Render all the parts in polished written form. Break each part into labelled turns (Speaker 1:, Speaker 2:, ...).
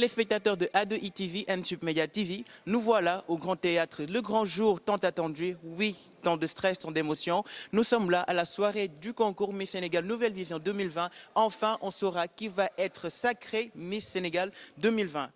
Speaker 1: téléspectateurs de A2 TV and Submedia TV, nous voilà au Grand Théâtre, le grand jour tant attendu. Oui, tant de stress, tant d'émotions. Nous sommes là à la soirée du concours Miss Sénégal Nouvelle Vision 2020. Enfin, on saura qui va être sacré Miss Sénégal 2020.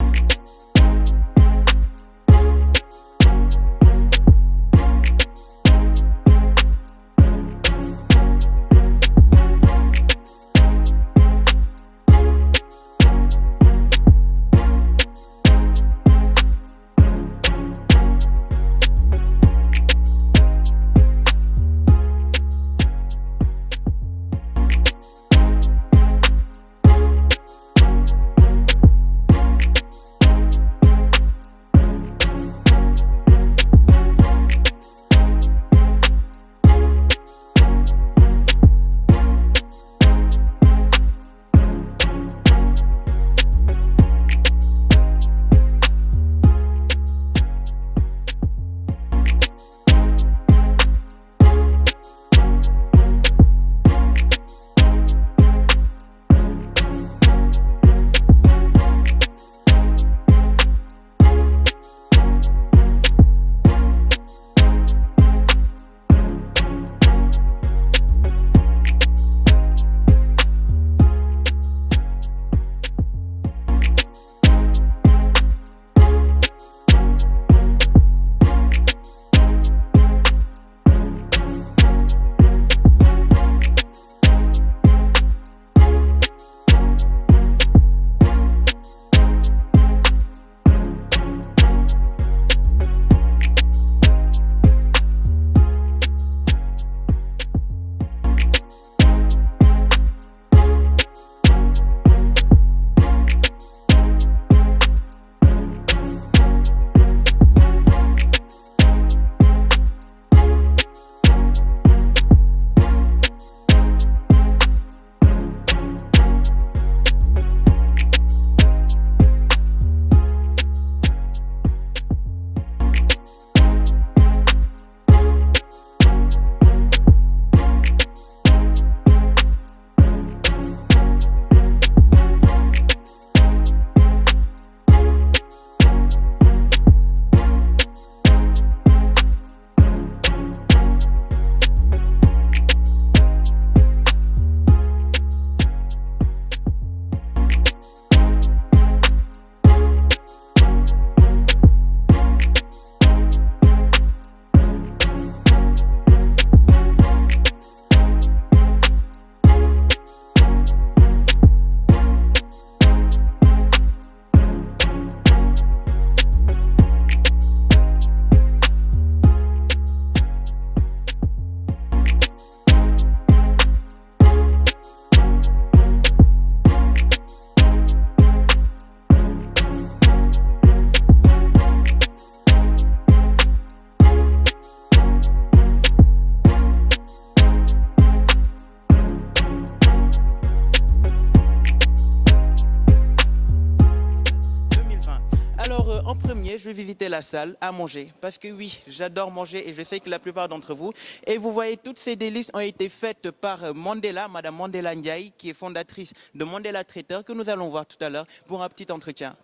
Speaker 1: En premier, je vais visiter la salle à manger. Parce que oui, j'adore manger et je sais que la plupart d'entre vous. Et vous voyez, toutes ces délices ont été faites par Mandela, Madame Mandela Ndiaye, qui est fondatrice de Mandela Traiteur, que nous allons voir tout à l'heure pour un petit entretien.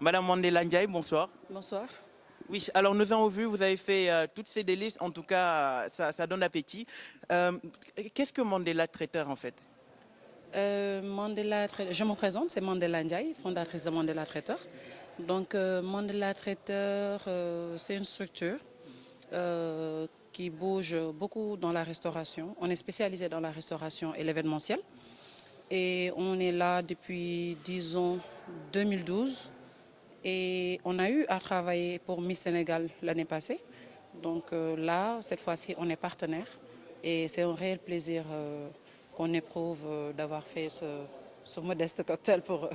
Speaker 1: Madame Mandela Ndiaye, bonsoir.
Speaker 2: Bonsoir.
Speaker 1: Oui, alors nous avons vu, vous avez fait toutes ces délices, en tout cas, ça donne appétit. Qu'est-ce que Mandela Traiteur en fait?
Speaker 2: Je me présente, c'est Mandela Ndiaye, fondatrice de Mandela Traiteur. Donc Mandela Traiteur, c'est une structure qui bouge beaucoup dans la restauration. On est spécialisé dans la restauration et l'événementiel. Et on est là depuis, disons, 2012. Et on a eu à travailler pour Miss Sénégal l'année passée. Donc là, cette fois-ci, on est partenaire. Et c'est un réel plaisir qu'on éprouve d'avoir fait ce modeste cocktail pour eux.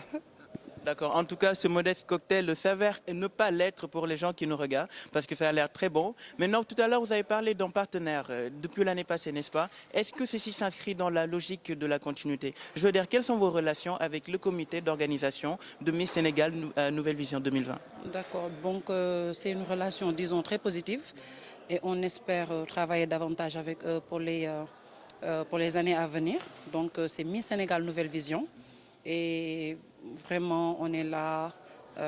Speaker 1: D'accord. En tout cas, ce modeste cocktail s'avère ne pas l'être pour les gens qui nous regardent, parce que ça a l'air très bon. Maintenant, tout à l'heure, vous avez parlé d'un partenaire depuis l'année passée, n'est-ce pas? Est-ce que ceci s'inscrit dans la logique de la continuité? Je veux dire, quelles sont vos relations avec le comité d'organisation de Miss Sénégal Nouvelle Vision 2020?
Speaker 2: D'accord. Donc, c'est une relation, disons, très positive. Et on espère travailler davantage avec eux pour les années à venir. Donc, c'est Miss Sénégal Nouvelle Vision. Et vraiment, on est là.
Speaker 1: Vous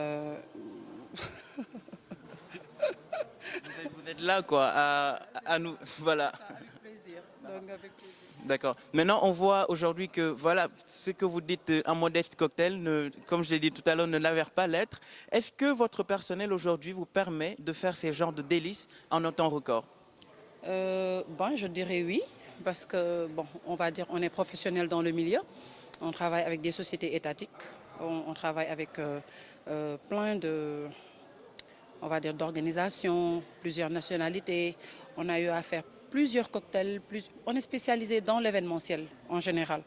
Speaker 1: êtes là, quoi, à nous. Voilà.
Speaker 2: Avec plaisir. Donc, avec plaisir.
Speaker 1: D'accord. Maintenant, on voit aujourd'hui que, voilà, ce que vous dites, un modeste cocktail, comme je l'ai dit tout à l'heure, ne l'avère pas l'être. Est-ce que votre personnel aujourd'hui vous permet de faire ces genres de délices en un temps record?
Speaker 2: Bon, je dirais oui, parce que, bon, on va dire, on est professionnel dans le milieu. On travaille avec des sociétés étatiques. On travaille avec plein de, on va dire, d'organisations, plusieurs nationalités. On a eu à faire plusieurs cocktails. On est spécialisé dans l'événementiel en général.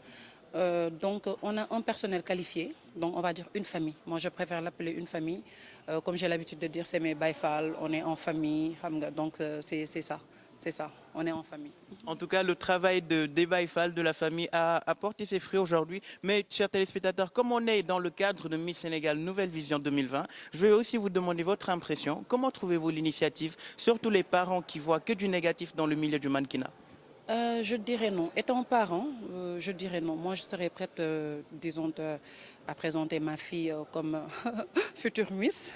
Speaker 2: Donc, on a un personnel qualifié, donc on va dire une famille. Moi, je préfère l'appeler une famille. Comme j'ai l'habitude de dire, c'est mes baïfal, on est en famille. Donc, c'est ça. C'est ça, on est en famille.
Speaker 1: En tout cas, le travail des Baïfal, de la famille, a porté ses fruits aujourd'hui. Mais, chers téléspectateurs, comme on est dans le cadre de Miss Sénégal Nouvelle Vision 2020, je vais aussi vous demander votre impression. Comment trouvez-vous l'initiative, surtout les parents qui voient que du négatif dans le milieu du mannequinat?
Speaker 2: Je dirais non. Étant parent, je dirais non. Moi, je serais prête, disons, à présenter ma fille comme future Miss.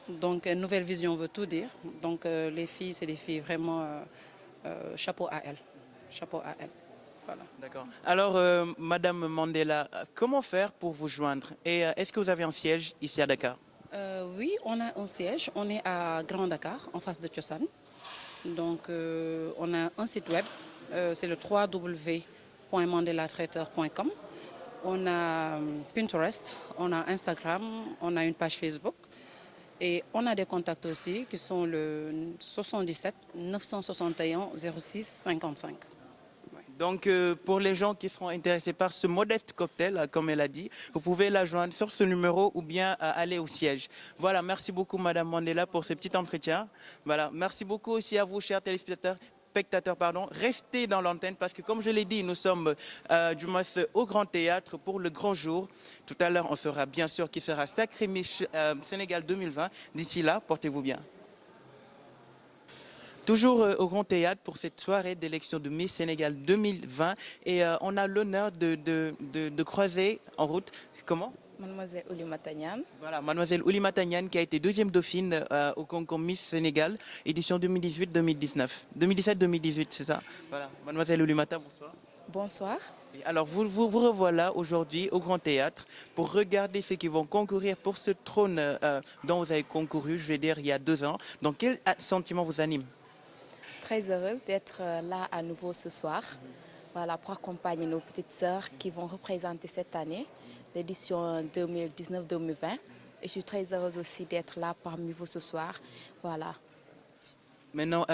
Speaker 2: Donc, Nouvelle Vision veut tout dire. Donc, les filles, c'est des filles vraiment chapeau à elles. Chapeau à elles. Voilà.
Speaker 1: D'accord. Alors, Madame Mandela, comment faire pour vous joindre? Et est-ce que vous avez un siège ici à Dakar?
Speaker 2: Oui, on a un siège. On est à Grand Dakar, en face de Tiosan. Donc, on a un site web. C'est le www.mandelatraiteur.com. On a Pinterest, on a Instagram, on a une page Facebook. Et on a des contacts aussi qui sont le 77 961 06 55.
Speaker 1: Donc, pour les gens qui seront intéressés par ce modeste cocktail, comme elle a dit, vous pouvez la joindre sur ce numéro ou bien aller au siège. Voilà, merci beaucoup, Madame Mandela, pour ce petit entretien. Voilà, merci beaucoup aussi à vous, chers téléspectateurs. Restez dans l'antenne parce que, comme je l'ai dit, nous sommes du moins au Grand Théâtre pour le grand jour. Tout à l'heure, on saura bien sûr qui sera Sacré Miss Sénégal 2020. D'ici là, portez-vous bien. Toujours au Grand Théâtre pour cette soirée d'élection de Miss Sénégal 2020. Et on a l'honneur de croiser en route, comment?
Speaker 3: Mademoiselle Oulimata Niane.
Speaker 1: Voilà, Mademoiselle Oulimata Niane qui a été deuxième dauphine au concours Miss Sénégal, édition 2018-2019. 2017-2018, c'est ça? Voilà, Mademoiselle Oulimata, bonsoir.
Speaker 3: Bonsoir.
Speaker 1: Et alors, vous revoilà aujourd'hui au Grand Théâtre pour regarder ceux qui vont concourir pour ce trône dont vous avez concouru, je vais dire, il y a 2 ans. Donc, quel sentiment vous anime?
Speaker 3: Très heureuse d'être là à nouveau ce soir. Voilà, pour accompagner nos petites sœurs qui vont représenter cette année l'édition 2019-2020. Et je suis très heureuse aussi d'être là parmi vous ce soir. Voilà.
Speaker 1: Maintenant,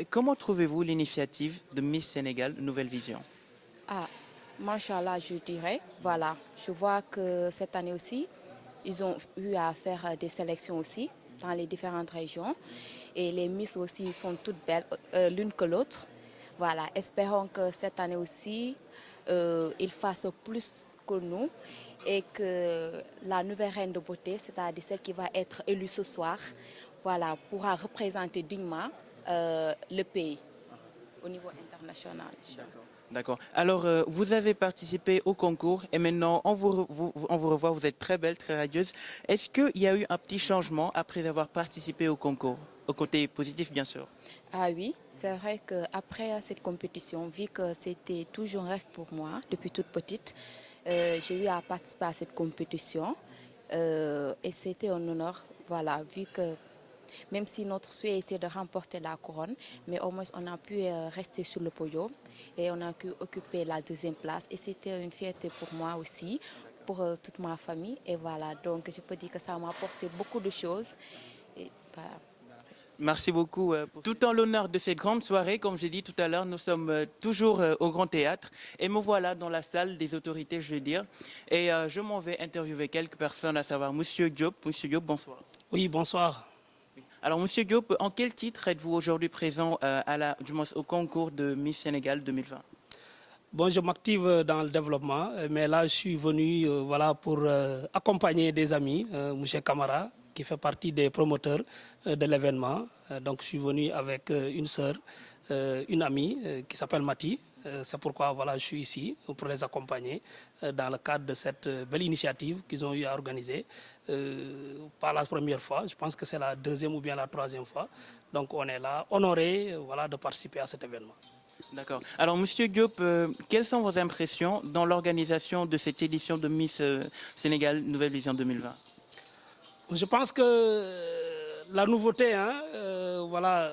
Speaker 1: comment trouvez-vous l'initiative de Miss Sénégal Nouvelle Vision?
Speaker 3: Ah, Machallah, je dirais. Voilà, je vois que cette année aussi, ils ont eu à faire des sélections aussi dans les différentes régions. Et les Miss aussi sont toutes belles, l'une que l'autre. Voilà, espérons que cette année aussi, ils fassent plus que nous. Et que la nouvelle reine de beauté, c'est-à-dire celle qui va être élue ce soir, voilà, pourra représenter dignement le pays au niveau international.
Speaker 1: D'accord. Alors, vous avez participé au concours et maintenant, on vous revoit, vous êtes très belle, très radieuse. Est-ce qu'il y a eu un petit changement après avoir participé au concours? Au côté positif, bien sûr.
Speaker 3: Ah oui, c'est vrai qu'après cette compétition, vu que c'était toujours un rêve pour moi depuis toute petite, j'ai eu à participer à cette compétition et c'était un honneur, voilà, vu que même si notre souhait était de remporter la couronne, mais au moins on a pu rester sur le podium et on a pu occuper la 2e place et c'était une fierté pour moi aussi, pour toute ma famille et voilà, donc je peux dire que ça m'a apporté beaucoup de choses et voilà.
Speaker 1: Merci beaucoup. Tout en l'honneur de cette grande soirée, comme j'ai dit tout à l'heure, nous sommes toujours au Grand Théâtre et me voilà dans la salle des autorités, je vais dire. Et je m'en vais interviewer quelques personnes, à savoir Monsieur Diop. Monsieur Diop, bonsoir.
Speaker 4: Oui, bonsoir.
Speaker 1: Alors, Monsieur Diop, en quel titre êtes-vous aujourd'hui présent au concours de Miss Sénégal 2020?
Speaker 4: Bon, je m'active dans le développement, mais là, je suis venu voilà, pour accompagner des amis, Monsieur Camara, qui fait partie des promoteurs de l'événement. Donc, je suis venu avec une sœur, une amie qui s'appelle Mati. C'est pourquoi voilà, je suis ici pour les accompagner dans le cadre de cette belle initiative qu'ils ont eu à organiser. Pas la première fois, je pense que c'est la deuxième ou bien la troisième fois. Donc on est là, honoré voilà, de participer à cet événement.
Speaker 1: D'accord. Alors, Monsieur Diop, quelles sont vos impressions dans l'organisation de cette édition de Miss Sénégal Nouvelle Vision 2020?
Speaker 4: Je pense que la nouveauté, hein, voilà,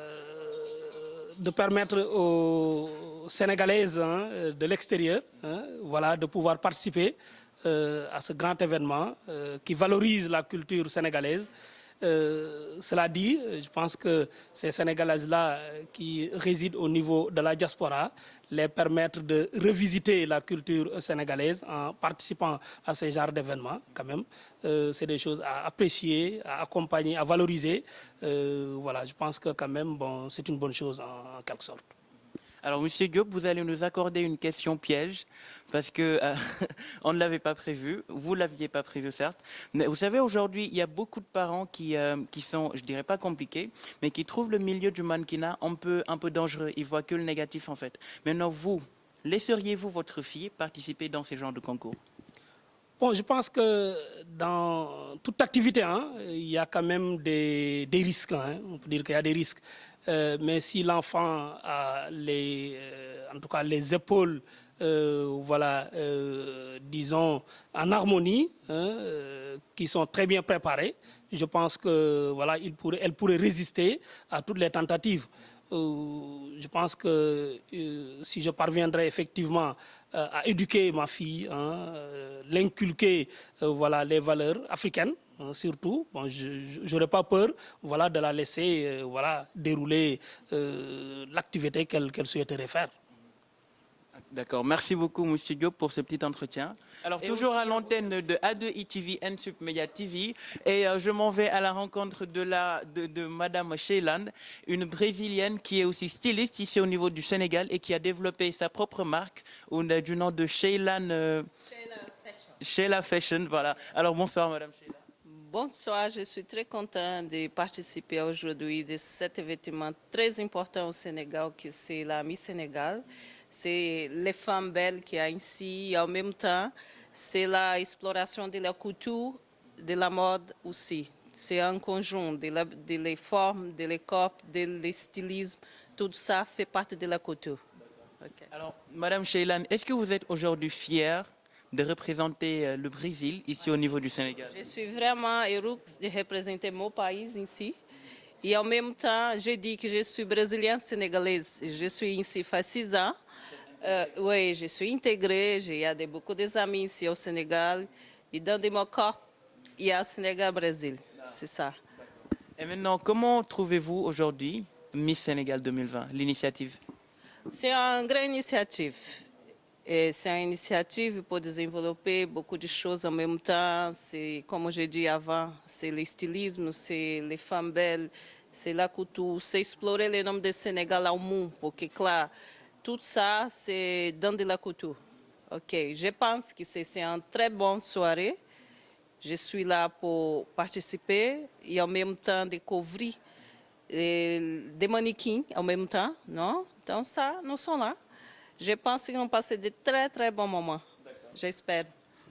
Speaker 4: de permettre aux Sénégalaises hein, de l'extérieur hein, voilà, de pouvoir participer à ce grand événement qui valorise la culture sénégalaise. Cela dit, je pense que ces Sénégalaises-là qui résident au niveau de la diaspora, les permettre de revisiter la culture sénégalaise en participant à ce genre d'événements, quand même. C'est des choses à apprécier, à accompagner, à valoriser. Voilà, je pense que quand même, bon, c'est une bonne chose en quelque sorte.
Speaker 1: Alors, Monsieur Diop, vous allez nous accorder une question piège parce que on ne l'avait pas prévu. Vous l'aviez pas prévu, certes. Mais vous savez, aujourd'hui, il y a beaucoup de parents qui sont, je dirais pas compliqués, mais qui trouvent le milieu du mannequinat un peu dangereux. Ils voient que le négatif, en fait. Maintenant, vous, laisseriez-vous votre fille participer dans ces genres de concours?
Speaker 4: Bon, je pense que dans toute activité, hein, il y a quand même des risques. Hein. On peut dire qu'il y a des risques. Mais si l'enfant a en tout cas les épaules, voilà, disons, en harmonie, hein, qui sont très bien préparées, je pense que voilà, elle pourrait résister à toutes les tentatives. Je pense que si je parviendrais effectivement à éduquer ma fille, hein, l'inculquer voilà, les valeurs africaines, surtout, bon, je n'aurais pas peur voilà, de la laisser voilà, dérouler l'activité qu'elle souhaiterait faire.
Speaker 1: D'accord. Merci beaucoup, Monsieur Diop, pour ce petit entretien. Alors,
Speaker 4: Et
Speaker 1: toujours
Speaker 4: aussi,
Speaker 1: à l'antenne de A2 ITV, NSUP Media TV. Et je m'en vais à la rencontre de Madame Sheylan, une Brésilienne qui est aussi styliste ici au niveau du Sénégal et qui a développé sa propre marque du nom de Sheylan. Sheyla Fashion, voilà. Alors, bonsoir, Madame Sheylan.
Speaker 5: Bonsoir, je suis très contente de participer aujourd'hui de cet événement très important au Sénégal, que c'est la Miss Sénégal. C'est les femmes belles qu'il y a ici et en même temps, c'est l'exploration de la couture, de la mode aussi. C'est un conjoint de les formes, de les corps, de les stylismes. Tout ça fait partie de la couture. Okay.
Speaker 1: Alors, Madame Sheylan, est-ce que vous êtes aujourd'hui fière de représenter le Brésil ici au niveau du Sénégal?
Speaker 5: Je suis vraiment heureuse de représenter mon pays ici. Et en même temps, je dis que je suis brésilienne sénégalaise. Je suis ici il fait 6 ans. Oui, je suis intégrée. J'ai beaucoup d'amis ici au Sénégal. Et dans mon corps, il y a Sénégal-Brésil. C'est ça.
Speaker 1: Et maintenant, comment trouvez-vous aujourd'hui Miss Sénégal 2020, l'initiative?
Speaker 5: C'est une grande initiative. Et c'est une initiative pour développer beaucoup de choses en même temps. C'est, comme je dis avant, c'est le stylisme, c'est les femmes belles, c'est la couture, c'est explorer le nom du Sénégal au monde. Parce que, claro, tout ça, c'est dans de la couture. Ok, je pense que c'est une très bonne soirée. Je suis là pour participer et en même temps découvrir des mannequins en même temps, non? Donc ça, nous sommes là. Je pense qu'ils vont passer de très très bons moments. J'espère.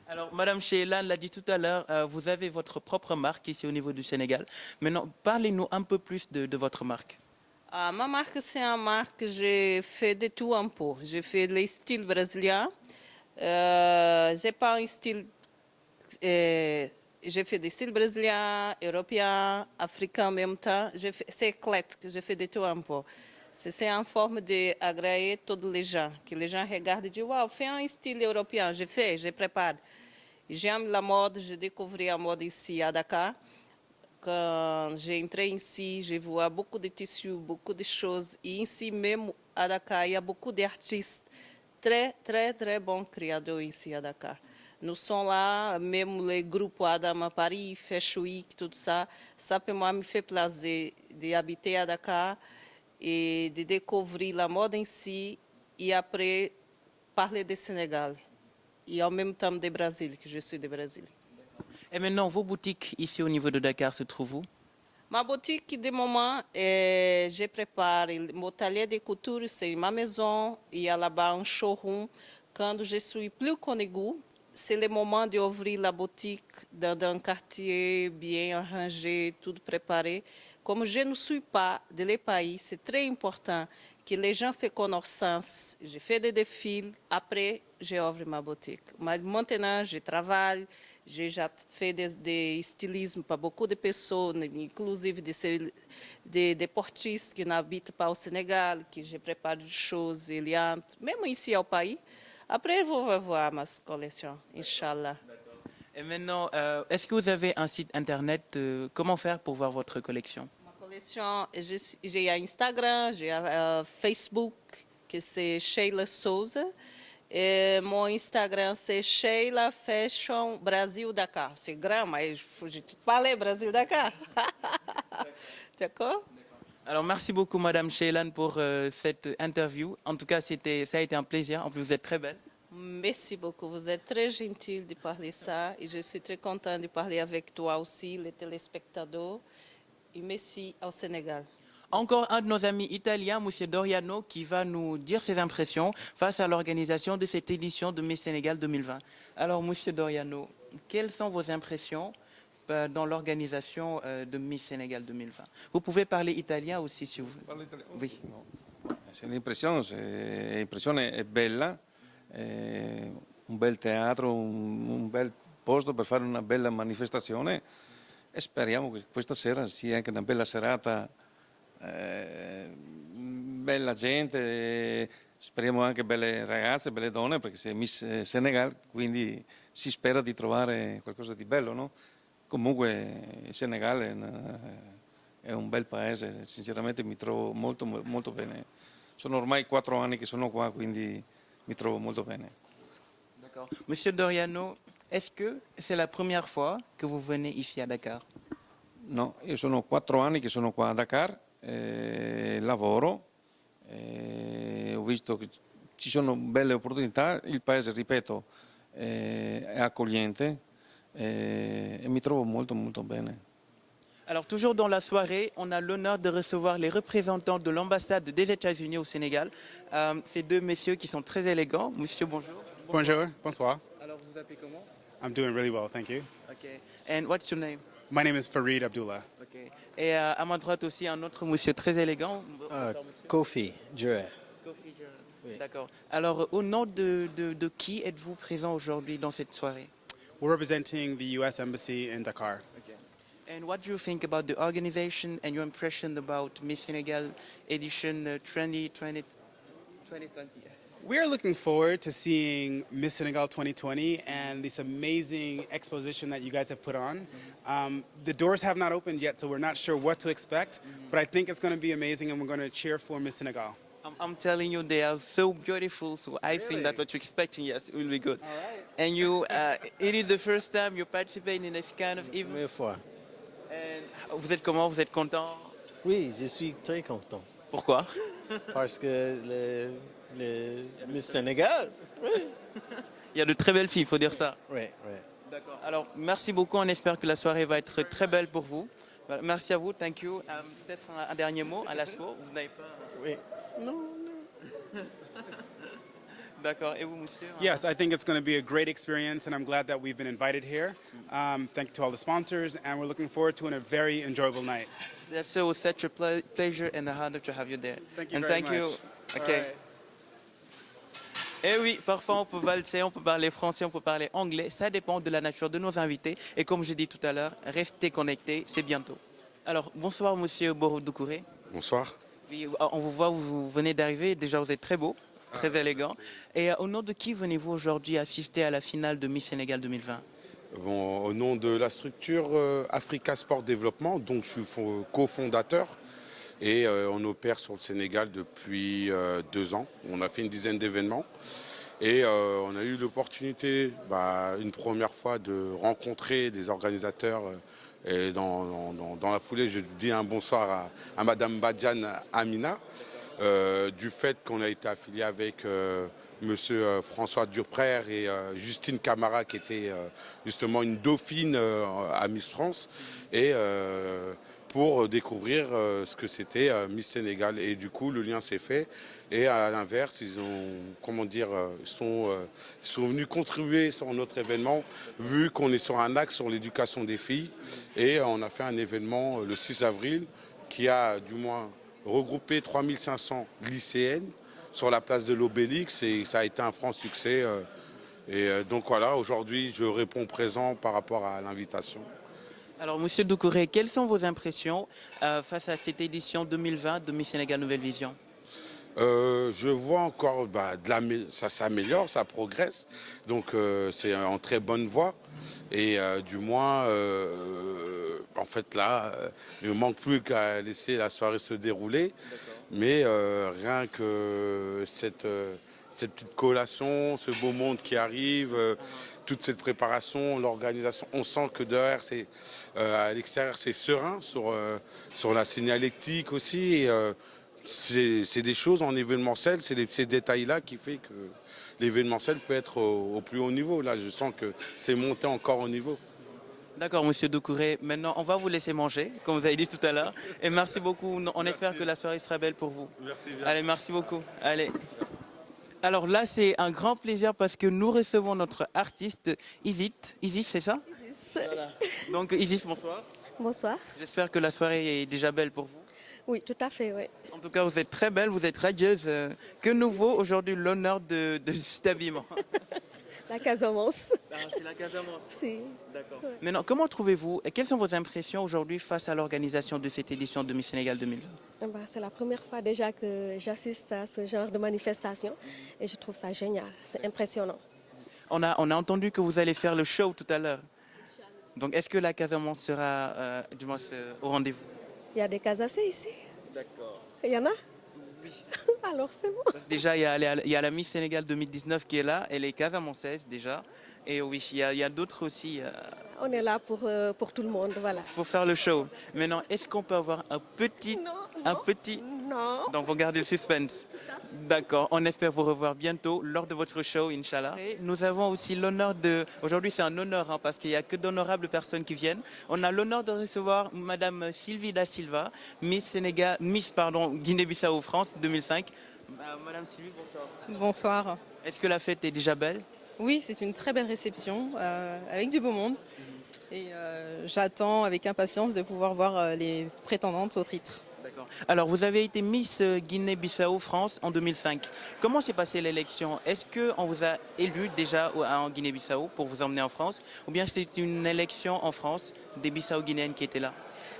Speaker 1: Alors, Madame Sheylan l'a dit tout à l'heure, vous avez votre propre marque ici au niveau du Sénégal. Maintenant, parlez-nous un peu plus de votre marque.
Speaker 5: Ma marque, c'est une marque que j'ai fait de tout un peu. J'ai fait le style brésilien. J'ai pas un style... j'ai fait des styles brésiliens, européens, africains en même temps. C'est éclectique, j'ai fait de tout un peu. C'est en forme d'agréer tous les gens, que les gens regardent et disent « Waouh, fais un style européen ». Je prépare. J'aime la mode, j'ai découvert la mode ici à Dakar. Quand j'ai entré ici, je vois beaucoup de tissus, beaucoup de choses. Et ici même à Dakar, il y a beaucoup d'artistes très, très, très bons créateurs ici à Dakar. Nous sommes là, même les groupes Adam à Paris, Fashion Week, tout ça. Ça, pour moi, me fait plaisir d'habiter à Dakar et de découvrir la mode en si et après parler du Sénégal et en même temps du Brésil, que je suis du Brésil.
Speaker 1: Et maintenant, vos boutiques ici au niveau de Dakar se trouvent où?
Speaker 5: Ma boutique, de moment, je prépare mon atelier de couture, c'est ma maison. Il y a là-bas un showroom. Quand je suis plus connue, c'est le moment d'ouvrir la boutique dans un quartier bien arrangé, tout préparé. Comme je ne suis pas de le pays, c'est très important que les gens fassent connaissance. Je fais des défis, après, j'ouvre ma boutique. Mais maintenant, je travaille. J'ai déjà fait des stylismes para beaucoup de pessoas, inclusive de deportistas que n'habitent pas au Sénégal, que je prépare des choses, ils entrent, même ici au pays. Après, vous allez voir ma collection, Inch'Allah.
Speaker 1: Et maintenant, est-ce que vous avez un site internet? Comment faire pour voir votre collection?
Speaker 5: Ma collection, j'ai Instagram, j'ai Facebook, que c'est Sheila Souza. Et mon Instagram, c'est Sheila Fashion Brasil Dakar. C'est grand, mais je parle Brasil Dakar. D'accord?
Speaker 1: Alors, merci beaucoup, Madame Sheilan, pour cette interview. En tout cas, ça a été un plaisir. En plus, vous êtes très belle.
Speaker 5: Merci beaucoup. Vous êtes très gentil de parler ça. Et je suis très contente de parler avec toi aussi, les téléspectateurs. Et merci au Sénégal.
Speaker 1: Encore un de nos amis italiens, M. Doriano, qui va nous dire ses impressions face à l'organisation de cette édition de Miss Sénégal 2020. Alors, M. Doriano, quelles sont vos impressions dans l'organisation de Miss Sénégal 2020? Vous pouvez parler italien aussi, si vous voulez.
Speaker 6: Parlo italiano?
Speaker 1: Oui.
Speaker 6: No. L'impressione è bella, è un bel teatro, un bel posto per fare una bella manifestazione e speriamo che questa sera sia anche una bella serata, bella gente, speriamo anche belle ragazze, belle donne perché sei Miss Senegal, quindi si spera di trovare qualcosa di bello, no? Comunque il Senegal è un bel paese, sinceramente mi trovo molto, molto bene. Sono ormai 4 anni che sono qua, quindi mi trovo molto bene.
Speaker 1: D'accord. Monsieur Doriano, est-ce que c'est la première fois que vous venez ici à Dakar?
Speaker 6: No, io sono 4 anni che sono qua a Dakar, lavoro, ho visto che ci sono belle opportunità, il paese, ripeto, è accogliente e mi trovo molto, molto bene.
Speaker 1: Alors, toujours dans la soirée, on a l'honneur de recevoir les représentants de l'ambassade des États-Unis au Sénégal. Ces deux messieurs qui sont très élégants. Monsieur, bonjour.
Speaker 7: Bonjour, bonsoir.
Speaker 1: Alors, vous vous appelez comment?
Speaker 7: I'm doing really well, thank you.
Speaker 1: Okay. And what's your name?
Speaker 7: My name is Farid Abdullah.
Speaker 1: Okay. Et à ma droite aussi, un autre monsieur très élégant.
Speaker 8: Kofi Dure.
Speaker 1: Kofi Dure.
Speaker 8: Oui.
Speaker 1: D'accord. Alors, au nom de qui êtes-vous présent aujourd'hui dans cette soirée?
Speaker 7: We're representing the U.S. Embassy in Dakar.
Speaker 1: Okay. And what do you think about the organization and your impression about Miss Senegal edition 2020? Yes.
Speaker 7: We are looking forward to seeing Miss Senegal 2020 and this amazing exposition that you guys have put on. The doors have not opened yet, so we're not sure what to expect, but I think it's going to be amazing and we're going to cheer for Miss Senegal.
Speaker 1: I'm telling you, they are so beautiful. So I think that what you're expecting, yes, will be good.
Speaker 7: All right.
Speaker 1: And you, it is the first time you participate in this kind of event.
Speaker 8: Première fois.
Speaker 1: And vous êtes comment? Vous êtes content?
Speaker 8: Oui, je suis très content.
Speaker 1: Pourquoi?
Speaker 8: Parce que le Miss Sénégal. Oui,
Speaker 1: Il y a de très belles filles, il faut dire ça.
Speaker 8: oui, oui.
Speaker 1: D'accord. Alors, merci beaucoup. On espère que la soirée va être très belle pour vous. Voilà, merci à vous. Thank you. Peut-être un dernier mot à la soirée. Vous n'avez pas.
Speaker 8: Oui. Non, non.
Speaker 1: D'accord. Et vous, monsieur?
Speaker 7: Yes, I think it's going to be a great experience and I'm glad that we've been invited here. Thank you to all the sponsors and we're looking forward to a very enjoyable night.
Speaker 1: That's such a pleasure and a honor to have you there.
Speaker 7: Thank you
Speaker 1: And
Speaker 7: very
Speaker 1: thank
Speaker 7: much.
Speaker 1: you.
Speaker 7: All
Speaker 1: Okay.
Speaker 7: right.
Speaker 1: Eh oui, parfois on peut valser, on peut parler français, on peut parler anglais. Ça dépend de la nature de nos invités. Et comme je dis tout à l'heure, restez connectés, c'est bientôt. Alors, bonsoir, monsieur Boro Doucouré.
Speaker 9: Bonsoir.
Speaker 1: Oui, on vous voit, vous venez d'arriver. Déjà, vous êtes très beau, très élégant. Et au nom de qui venez-vous aujourd'hui assister à la finale de Miss Sénégal 2020?
Speaker 9: Bon, au nom de la structure Africa Sport Développement, dont je suis cofondateur, et on opère sur le Sénégal depuis 2 ans. On a fait une dizaine d'événements et on a eu l'opportunité, une première fois, de rencontrer des organisateurs. Et dans la foulée, je dis un bonsoir à Madame Badjan Amina, du fait qu'on a été affilié avec Monsieur François Durprère et Justine Camara, qui était justement une dauphine à Miss France. Et pour découvrir ce que c'était Miss Sénégal. Et du coup, le lien s'est fait. Et à l'inverse, ils sont venus contribuer sur notre événement, vu qu'on est sur un axe sur l'éducation des filles. Et on a fait un événement le 6 avril qui a du moins regroupé 3500 lycéennes sur la place de l'Obélix. Et ça a été un franc succès. Donc voilà, aujourd'hui, je réponds présent par rapport à l'invitation.
Speaker 1: Alors, Monsieur Doucouré, quelles sont vos impressions face à cette édition 2020 de Miss Sénégal Nouvelle Vision?
Speaker 9: Je vois encore, ça s'améliore, ça progresse, donc c'est en très bonne voie. Et du moins, en fait là, il ne manque plus qu'à laisser la soirée se dérouler. Mais rien que cette petite collation, ce beau monde qui arrive, toute cette préparation, l'organisation, on sent que derrière, à l'extérieur, c'est serein sur la signalétique aussi. Et, c'est des choses en événementiel, c'est ces détails-là qui fait que l'événementiel peut être au plus haut niveau. Là, je sens que c'est monté encore au niveau.
Speaker 1: D'accord, Monsieur Doucouré. Maintenant, on va vous laisser manger, comme vous avez dit tout à l'heure. Et merci beaucoup. On espère que la soirée sera belle pour vous.
Speaker 9: Merci bien.
Speaker 1: Allez, merci beaucoup. Allez. Alors là, c'est un grand plaisir parce que nous recevons notre artiste Isis. Isis, c'est ça?
Speaker 10: Isis.
Speaker 1: Voilà. Donc Isis, bonsoir.
Speaker 10: Bonsoir.
Speaker 1: J'espère que la soirée est déjà belle pour vous.
Speaker 10: Oui, tout à fait, oui.
Speaker 1: En tout cas, vous êtes très belle, vous êtes radieuse. Que nous vaut aujourd'hui l'honneur de cet habillement?
Speaker 10: La Casamance.
Speaker 1: Ah, c'est la Casamance.
Speaker 10: Si.
Speaker 1: D'accord. Maintenant, comment trouvez-vous et quelles sont vos impressions aujourd'hui face à l'organisation de cette édition de Miss Sénégal 2020?
Speaker 10: C'est la première fois déjà que j'assiste à ce genre de manifestation et je trouve ça génial, c'est impressionnant.
Speaker 1: On a entendu que vous allez faire le show tout à l'heure. Donc, est-ce que la Casamance sera au rendez-vous?
Speaker 10: Il y a des Casacés ici?
Speaker 1: D'accord.
Speaker 10: Il y en a?
Speaker 1: Oui.
Speaker 10: Alors c'est bon.
Speaker 1: Déjà, il y a la Miss Sénégal 2019 qui est là, elle est casamançaise déjà. Et oui, il y a d'autres aussi.
Speaker 10: On est là pour tout le monde, voilà.
Speaker 1: Pour faire le show. Maintenant, est-ce qu'on peut avoir un petit...
Speaker 10: Non.
Speaker 1: Donc, vous gardez le suspense. D'accord. On espère vous revoir bientôt lors de votre show, Inch'Allah. Et nous avons aussi l'honneur de... Aujourd'hui, c'est un honneur parce qu'il n'y a que d'honorables personnes qui viennent. On a l'honneur de recevoir Madame Sylvie Da Silva, Miss Guinée-Bissau France 2005. Madame Sylvie, bonsoir.
Speaker 11: Bonsoir.
Speaker 1: Est-ce que la fête est déjà belle?
Speaker 11: Oui, c'est une très belle réception avec du beau monde. Et j'attends avec impatience de pouvoir voir les prétendantes au titre.
Speaker 1: D'accord. Alors, vous avez été Miss Guinée-Bissau France en 2005. Comment s'est passée l'élection? Est-ce qu'on vous a élu déjà en Guinée-Bissau pour vous emmener en France? Ou bien c'est une élection en France des Bissau-Guinéennes qui étaient là?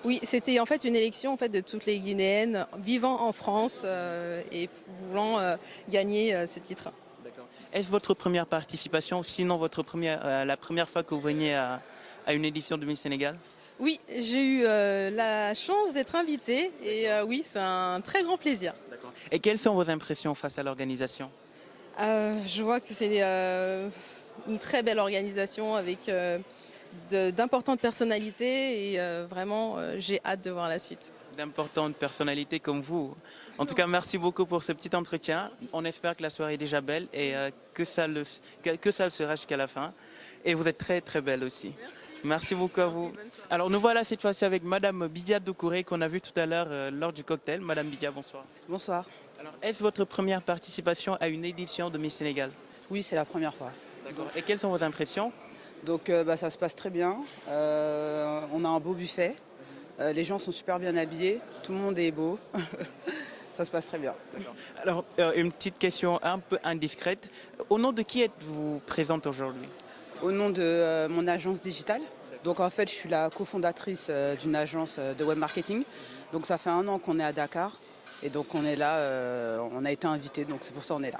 Speaker 11: Oui, c'était en fait une élection de toutes les Guinéennes vivant en France et voulant gagner ce titre.
Speaker 1: D'accord. Est-ce votre première participation, sinon la première fois que vous veniez à une édition de Miss Sénégal?
Speaker 11: Oui, j'ai eu la chance d'être invitée et oui, c'est un très grand plaisir.
Speaker 1: D'accord. Et quelles sont vos impressions face à l'organisation?
Speaker 11: Je vois que c'est une très belle organisation avec d'importantes personnalités et vraiment j'ai hâte de voir la suite.
Speaker 1: D'importantes personnalités comme vous. En tout cas, merci beaucoup pour ce petit entretien. On espère que la soirée est déjà belle et que ça le sera jusqu'à la fin. Et vous êtes très très belle aussi. Merci beaucoup à vous. Alors nous voilà cette fois-ci avec Madame Bidia Doucouré qu'on a vu tout à l'heure lors du cocktail. Madame Bidia, bonsoir.
Speaker 12: Bonsoir.
Speaker 1: Alors est-ce votre première participation à une édition de Miss Sénégal?
Speaker 12: Oui, c'est la première fois.
Speaker 1: D'accord. Et quelles sont vos impressions?
Speaker 12: Donc ça se passe très bien. On a un beau buffet. Les gens sont super bien habillés. Tout le monde est beau. Ça se passe très bien.
Speaker 1: Alors une petite question un peu indiscrète. Au nom de qui êtes-vous présente aujourd'hui?
Speaker 12: Au nom de mon agence digitale. Donc en fait, je suis la cofondatrice d'une agence de web marketing. Donc ça fait 1 an qu'on est à Dakar. Et donc on est là, on a été invités, donc c'est pour ça qu'on est là.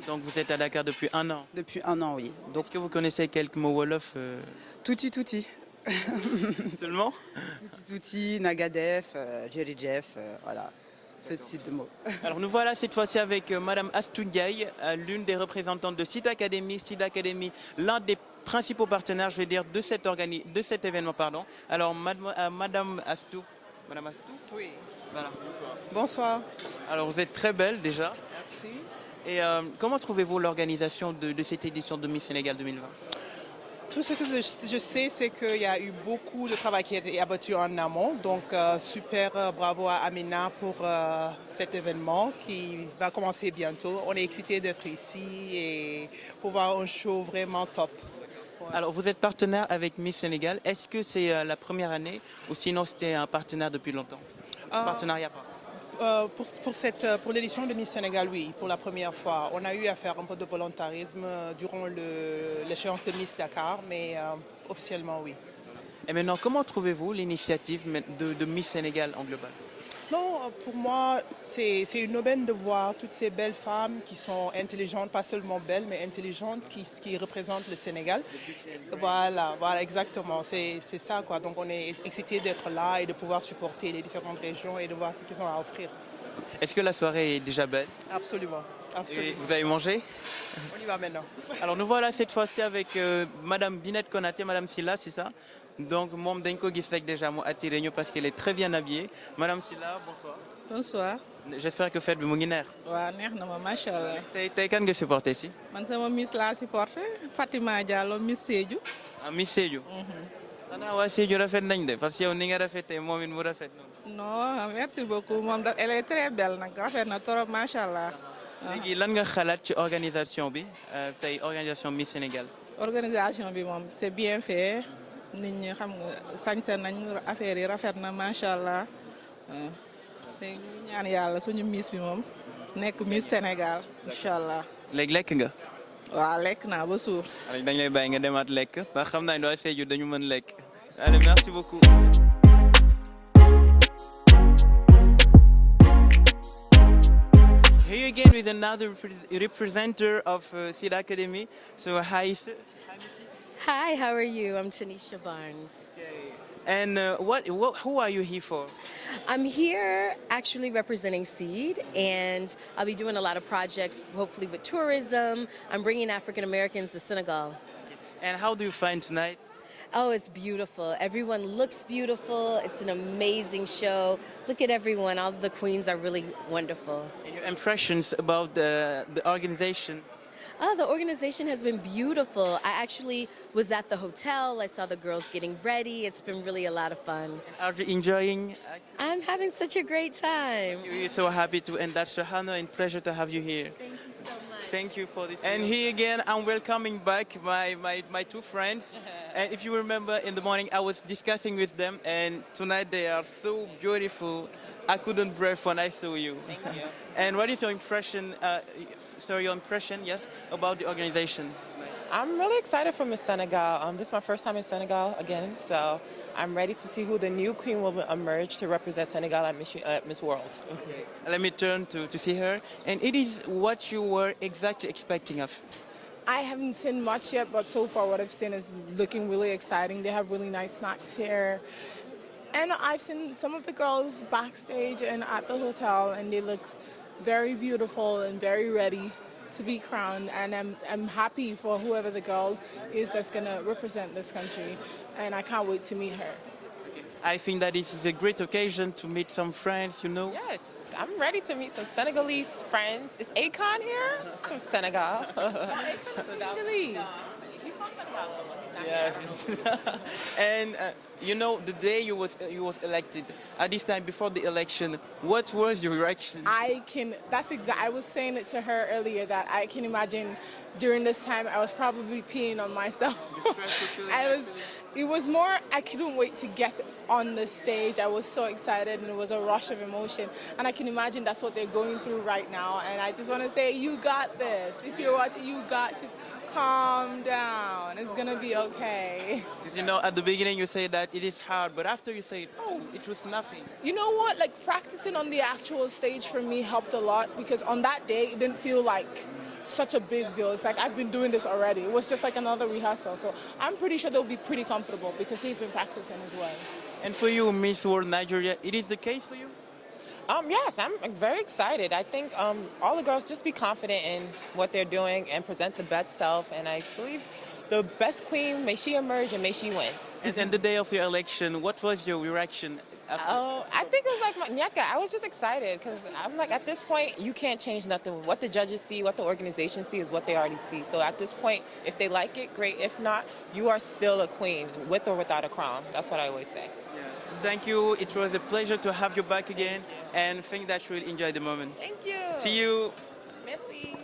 Speaker 1: Donc vous êtes à Dakar depuis 1 an?
Speaker 12: Depuis 1 an, oui. Donc,
Speaker 1: est-ce que vous connaissez quelques mots wolof?
Speaker 12: Touti touti.
Speaker 1: Seulement?
Speaker 12: Touti touti, Nagadef, Jerry Jeff, voilà. Ce type de mots.
Speaker 1: Alors nous voilà cette fois-ci avec Madame Astou Ndiaye, l'une des représentantes de Seed Academy. Seed Academy, l'un des principaux partenaires, je vais dire, de cet événement. Pardon. Alors Madame Astou. Madame Astou?
Speaker 12: Oui.
Speaker 1: Voilà, bonsoir.
Speaker 12: Bonsoir.
Speaker 1: Alors vous êtes très belle déjà.
Speaker 12: Merci.
Speaker 1: Et comment trouvez-vous l'organisation de cette édition de Miss Sénégal 2020?
Speaker 13: Tout ce que je sais, c'est qu'il y a eu beaucoup de travail qui a été abattu en amont. Donc, super bravo à Amina pour cet événement qui va commencer bientôt. On est excités d'être ici et pour voir un show vraiment top.
Speaker 1: Alors, vous êtes partenaire avec Miss Sénégal. Est-ce que c'est la première année ou sinon c'était un partenaire depuis longtemps? Partenariat, pardon.
Speaker 13: Pour l'édition de Miss Sénégal, oui, pour la première fois. On a eu à faire un peu de volontarisme durant l'échéance de Miss Dakar, mais officiellement, oui.
Speaker 1: Et maintenant, comment trouvez-vous l'initiative de Miss Sénégal en global?
Speaker 13: Non, pour moi, c'est une aubaine de voir toutes ces belles femmes qui sont intelligentes, pas seulement belles, mais intelligentes, qui représentent le Sénégal. Voilà, exactement. C'est ça, quoi. Donc, on est excités d'être là et de pouvoir supporter les différentes régions et de voir ce qu'ils ont à offrir.
Speaker 1: Est-ce que la soirée est déjà belle?
Speaker 13: Absolument.
Speaker 1: Et vous avez mangé?
Speaker 13: On y va maintenant.
Speaker 1: Alors, nous voilà cette fois-ci avec Madame Binette Konaté, Madame Silla, c'est ça? Donc, moi, je suis déjà attiré parce qu'elle est très bien habillée. Madame Silla, bonsoir.
Speaker 14: Bonsoir.
Speaker 1: J'espère que vous faites le neex.
Speaker 14: waaw neex na ma macha allah.
Speaker 1: tey kan nga supporté ici?
Speaker 14: man sama Miss laa supporté Fatima Diallo Miss Sédhiou.
Speaker 1: Ah, Miss Sédhiou. xanaa waa Sédhiou rafet nañ de parce que yow ni nga rafetee moom it mu rafet noonu.
Speaker 14: non merci beaucoup moom elle est très belle nag rafet na trop macha allah.
Speaker 1: léegi lan nga xalaat ci organisation bi tey organisation Miss Sénégal.
Speaker 14: organisation bi moom c'est bien fait nit ñi xam nga sañse nañ affaire yi rafet na macha allah léegi ñu ñaan yàlla suñu Miss bi moom nekk Miss Sénégal incha allah.
Speaker 1: léegi lekk nga.
Speaker 14: waaw lekk naa ba suur.
Speaker 1: dañ lay bàyyi nga demaat lekk ba xam naa ne waa Sédhiou dañu mën lekk. allez merci beaucoup. Here again with another representative of Seed Academy. So hi.
Speaker 15: Hi, how are you? I'm Tanisha Barnes.
Speaker 1: And who are you here for?
Speaker 15: I'm here actually representing Seed, and I'll be doing a lot of projects, hopefully with tourism. I'm bringing African Americans to Senegal.
Speaker 1: And how do you find tonight?
Speaker 15: Oh, it's beautiful. Everyone looks beautiful. It's an amazing show. Look at everyone. All the queens are really wonderful.
Speaker 1: And your impressions about the organization?
Speaker 15: Oh, the organization has been beautiful. I actually was at the hotel. I saw the girls getting ready. It's been really a lot of fun.
Speaker 1: Are you enjoying?
Speaker 15: I'm having such a great time.
Speaker 1: We're so happy to, and that's an honor and pleasure to have you here.
Speaker 15: Thank you so much.
Speaker 1: Thank you for this. And here again, I'm welcoming back my two friends. And if you remember, in the morning I was discussing with them, and tonight they are so beautiful. I couldn't breathe when I saw you.
Speaker 16: Thank you.
Speaker 1: And what is your impression? Your impression, yes, about the organization?
Speaker 16: I'm really excited for Miss Senegal. This is my first time in Senegal again, so I'm ready to see who the new queen will emerge to represent Senegal at Miss World.
Speaker 1: Okay. Let me turn to see her. And it is what you were exactly expecting of.
Speaker 17: I haven't seen much yet, but so far what I've seen is looking really exciting. They have really nice snacks here. And I've seen some of the girls backstage and at the hotel, and they look very beautiful and very ready to be crowned. And I'm happy for whoever the girl is that's going to represent this country. And I can't wait to meet her.
Speaker 1: I think that this is a great occasion to meet some friends, you know.
Speaker 16: Yes, I'm ready to meet some Senegalese friends. Is Akon here? From Senegal.
Speaker 17: Senegalese.
Speaker 16: He's from Senegal.
Speaker 1: Yes. And you know, the day you was elected, at this time before the election, what was your reaction?
Speaker 17: I was saying it to her earlier that I can imagine during this time I was probably peeing on myself. It was more, I couldn't wait to get on the stage. I was so excited, and it was a rush of emotion. And I can imagine that's what they're going through right now. And I just want to say, you got this. If you're watching, just calm down. It's going to be okay.
Speaker 1: Because, you know, at the beginning you say that it is hard, but after you say, oh, it was nothing.
Speaker 17: You know what? Like, practicing on the actual stage for me helped a lot, because on that day, it didn't feel like such a big deal. It's like I've been doing this already. It was just like another rehearsal. So I'm pretty sure they'll be pretty comfortable because they've been practicing as well.
Speaker 1: And for you, Miss World Nigeria, it is the case for you?
Speaker 16: Yes, I'm very excited. I think all the girls just be confident in what they're doing and present the best self. And I believe the best queen, may she emerge and may she win.
Speaker 1: And then the day of your election, what was your reaction
Speaker 16: I think it was like Nyaka. I was just excited because I'm like, at this point, you can't change nothing. What the judges see, what the organization see is what they already see. So at this point, if they like it, great. If not, you are still a queen, with or without a crown. That's what I always say.
Speaker 1: Thank you. It was a pleasure to have you back again, and I think that you will enjoy the moment.
Speaker 16: Thank you.
Speaker 1: See you.
Speaker 16: Merci.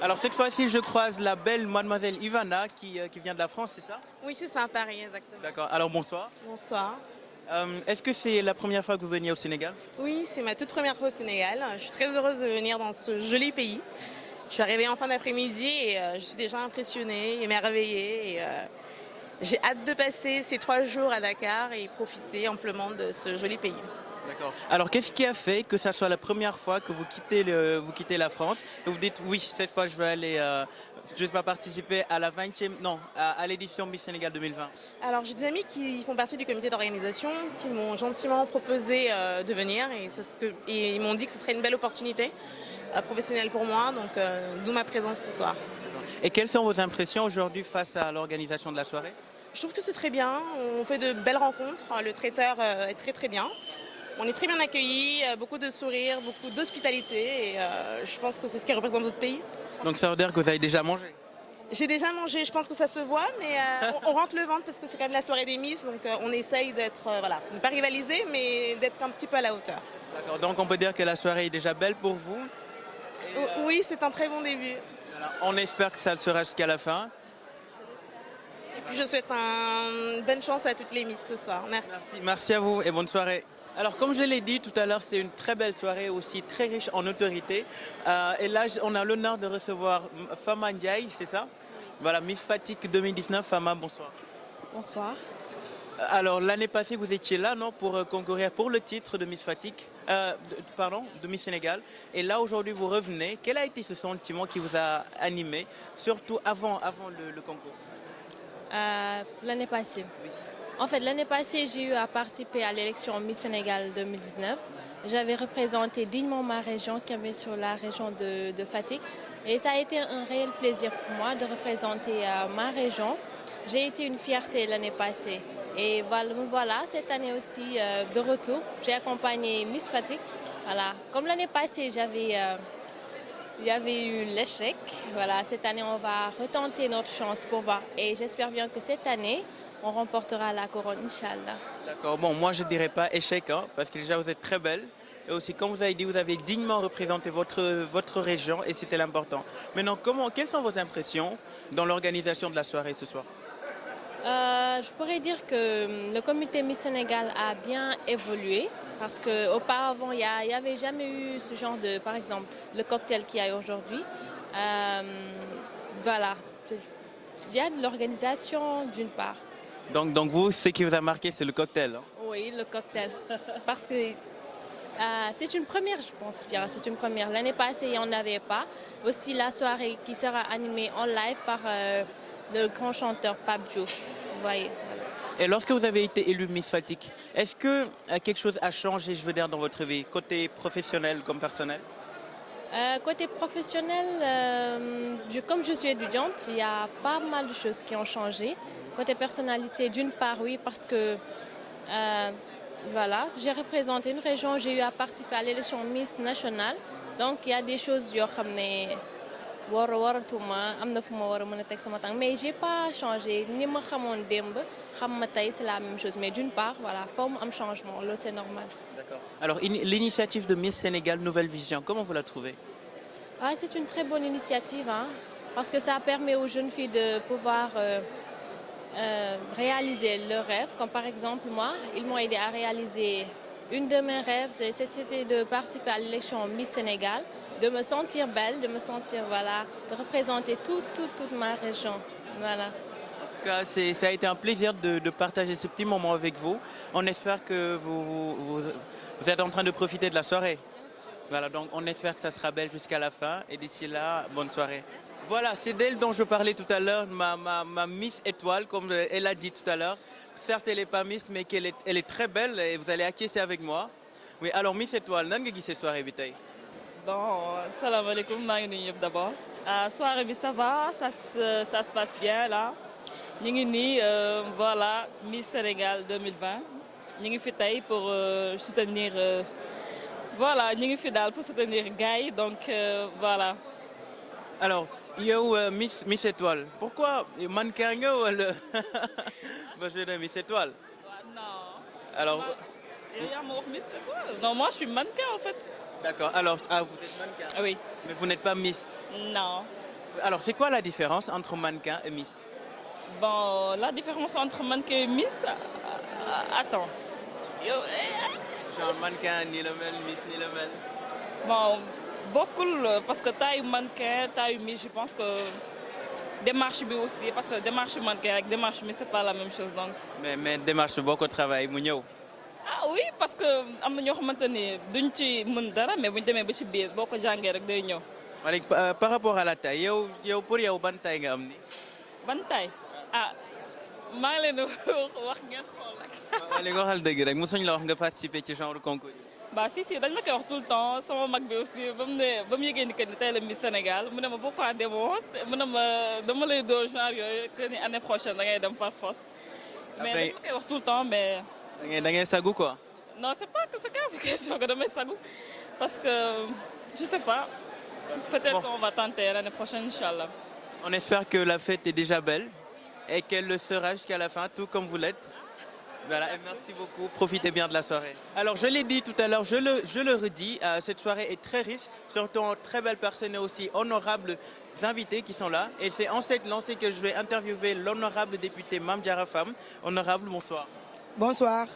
Speaker 1: Alors cette fois-ci, je croise la belle mademoiselle Ivana qui vient de la France, c'est ça?
Speaker 18: Oui, c'est ça, Paris, exactement.
Speaker 1: D'accord. Alors bonsoir.
Speaker 18: Bonsoir.
Speaker 1: Est-ce que c'est la première fois que vous veniez au Sénégal?
Speaker 18: Oui, c'est ma toute première fois au Sénégal. Je suis très heureuse de venir dans ce joli pays. Je suis arrivée en fin d'après-midi et je suis déjà impressionnée, émerveillée. Et, j'ai hâte de passer ces 3 jours à Dakar et profiter amplement de ce joli pays.
Speaker 1: D'accord. Alors qu'est-ce qui a fait que ça soit la première fois que vous quittez la France et vous dites oui, cette fois je vais aller, je vais pas participer à la 20e, non, à l'édition Miss Sénégal 2020.
Speaker 18: Alors j'ai des amis qui font partie du comité d'organisation qui m'ont gentiment proposé de venir et ils m'ont dit que ce serait une belle opportunité professionnelle pour moi, donc d'où ma présence ce soir.
Speaker 1: Et quelles sont vos impressions aujourd'hui face à l'organisation de la soirée?
Speaker 18: Je trouve que c'est très bien, on fait de belles rencontres, le traiteur est très très bien. On est très bien accueillis, beaucoup de sourires, beaucoup d'hospitalité et je pense que c'est ce qui représente notre pays.
Speaker 1: Donc ça veut dire que vous avez déjà mangé?
Speaker 18: J'ai déjà mangé, je pense que ça se voit, mais on rentre le ventre parce que c'est quand même la soirée des Miss, donc on essaye d'être, voilà, ne pas rivaliser, mais d'être un petit peu à la hauteur.
Speaker 1: D'accord, donc on peut dire que la soirée est déjà belle pour vous?
Speaker 18: Oui, c'est un très bon début.
Speaker 1: Alors, on espère que ça le sera jusqu'à la fin.
Speaker 18: Et puis je souhaite une bonne chance à toutes les Miss ce soir. Merci.
Speaker 1: Merci à vous et bonne soirée. Alors comme je l'ai dit tout à l'heure, c'est une très belle soirée aussi, très riche en autorité. Et là, on a l'honneur de recevoir Fama Ndiaye, c'est ça? Voilà, Miss Fatick 2019. Fama, bonsoir.
Speaker 19: Bonsoir.
Speaker 1: Alors l'année passée, vous étiez là, non, pour concourir pour le titre de Miss Fatick, de Miss Sénégal. Et là, aujourd'hui, vous revenez. Quel a été ce sentiment qui vous a animé, surtout avant le concours?
Speaker 19: L'année passée. Oui. En fait, l'année passée, j'ai eu à participer à l'élection Miss Sénégal 2019. J'avais représenté dignement ma région, qui est sur la région de Fatick. Et ça a été un réel plaisir pour moi de représenter ma région. J'ai été une fierté l'année passée. Et voilà, cette année aussi, de retour, j'ai accompagné Miss Fatick. Voilà. Comme l'année passée, il y avait eu l'échec. Voilà, cette année, on va retenter notre chance pour voir. Et j'espère bien que cette année, on remportera la couronne, Inch'Allah.
Speaker 1: D'accord, bon, moi je ne dirais pas échec, hein, parce que déjà vous êtes très belle. Et aussi, comme vous avez dit, vous avez dignement représenté votre région et c'était l'important. Maintenant, quelles sont vos impressions dans l'organisation de la soirée ce soir?
Speaker 19: Je pourrais dire que le comité Miss Sénégal a bien évolué parce qu'auparavant, il n'y avait jamais eu ce genre de, par exemple, le cocktail qu'il y a aujourd'hui. Voilà, il y a de l'organisation d'une part.
Speaker 1: Donc vous, ce qui vous a marqué, c'est le cocktail, hein?
Speaker 19: Oui, le cocktail. Parce que c'est une première, je pense bien, c'est une première. L'année passée, il n'y en avait pas. Aussi la soirée qui sera animée en live par le grand chanteur Pape Diouf. Vous voyez. Voilà.
Speaker 1: Et lorsque vous avez été élue Miss Fatick, est-ce que quelque chose a changé, je veux dire, dans votre vie, côté professionnel comme personnel?
Speaker 19: Côté professionnel, comme je suis étudiante, il y a pas mal de choses qui ont changé. Côté personnalité, d'une part, oui, parce que voilà, j'ai représenté une région, j'ai eu à participer à l'élection Miss nationale. Donc, il y a des choses, mais j'ai pas changé. C'est la même chose. Mais d'une part, voilà, forme un changement, là c'est normal.
Speaker 1: D'accord. Alors, l'initiative de Miss Sénégal Nouvelle Vision, comment vous la trouvez?
Speaker 19: C'est une très bonne initiative, hein, parce que ça permet aux jeunes filles de pouvoir réaliser leurs rêves. Comme par exemple, moi, ils m'ont aidé à réaliser une de mes rêves, c'était de participer à l'élection Miss Sénégal, de me sentir belle, de me sentir, voilà, de représenter toute ma région. Voilà.
Speaker 1: En tout cas, ça a été un plaisir de partager ce petit moment avec vous. On espère que vous êtes en train de profiter de la soirée. Voilà, donc on espère que ça sera belle jusqu'à la fin. Et d'ici là, bonne soirée. Voilà, c'est d'elle dont je parlais tout à l'heure, ma Miss Étoile, comme elle a dit tout à l'heure. Certes, elle n'est pas Miss, mais elle est très belle et vous allez acquiescer avec moi. Oui, alors Miss Étoile, nan nga gisee soirée bi tey?
Speaker 20: Bon, salam alaikum, d'abord. Soirée bi ça va, ça se passe bien là. Voilà, Miss Sénégal 2020. ñu ngi fi tey pour soutenir voilà ñu ngi fi daal pour soutenir gars yi donc voilà.
Speaker 1: Alors yow Miss Étoile pourquoi mannequin nga wala ba je dis Miss Étoile.
Speaker 20: Non.
Speaker 1: Alors.
Speaker 20: yow yaa ma wax Miss Étoile. Non moi je suis mannequin en fait.
Speaker 1: D'accord alors vous êtes mannequin.
Speaker 20: Oui.
Speaker 1: Mais vous n'êtes pas Miss.
Speaker 20: Non.
Speaker 1: Alors c'est quoi la différence entre mannequin et Miss?
Speaker 20: Bon la différence entre mannequin et Miss attends. Yow.
Speaker 1: Genre mannequin ni la mel Miss ni la mel.
Speaker 20: Bon bokkul parce que taille mannequin taille Miss je pense que démarche bi aussi parce que démarche mannequin ak démarche Miss c'est pas la même chose donc.
Speaker 1: mais démarche boo ko travail mu ñëw.
Speaker 20: ah oui parce que am na ñoo xamante ni duñ ci mën dara mais buñ demee ba ci biir boo ko jàngee rek day ñëw.
Speaker 1: léegi par rapport à la taille yow pour yow ban taille nga am ni.
Speaker 20: ban taille ah maa ngi leen di wax ngeen xool rek.
Speaker 1: waaw léegi waxal dëgg rek mosuñ la wax nga participer ci genre concours yi.
Speaker 20: bah si dañ ma koy wax tout le temps sama mag bi aussi ba mu yëgee ni que ni tey la Miss Sénégal mu ne ma pourquoi demoo mu ne ma dama lay door genre yooyu que ni année prochaine da ngay dem par force. mais dañ ma koy wax tout le temps mais.
Speaker 1: da ngay sagu quoi.
Speaker 20: non c'est pas que c'est une question que damay sagu parce que je sais pas. peut-être qu'on va tenter l'année prochaine inchallah.
Speaker 1: On espère que la fête est déjà belle et qu'elle le sera jusqu'à la fin tout comme vous l'êtes. Voilà, et merci beaucoup. Profitez bien de la soirée. Alors, je l'ai dit tout à l'heure, je le redis, cette soirée est très riche, surtout en très belles personnes et aussi honorables invités qui sont là. Et c'est en cette lancée que je vais interviewer l'honorable député Mame Diarra Fam. Honorable, bonsoir.
Speaker 21: Bonsoir.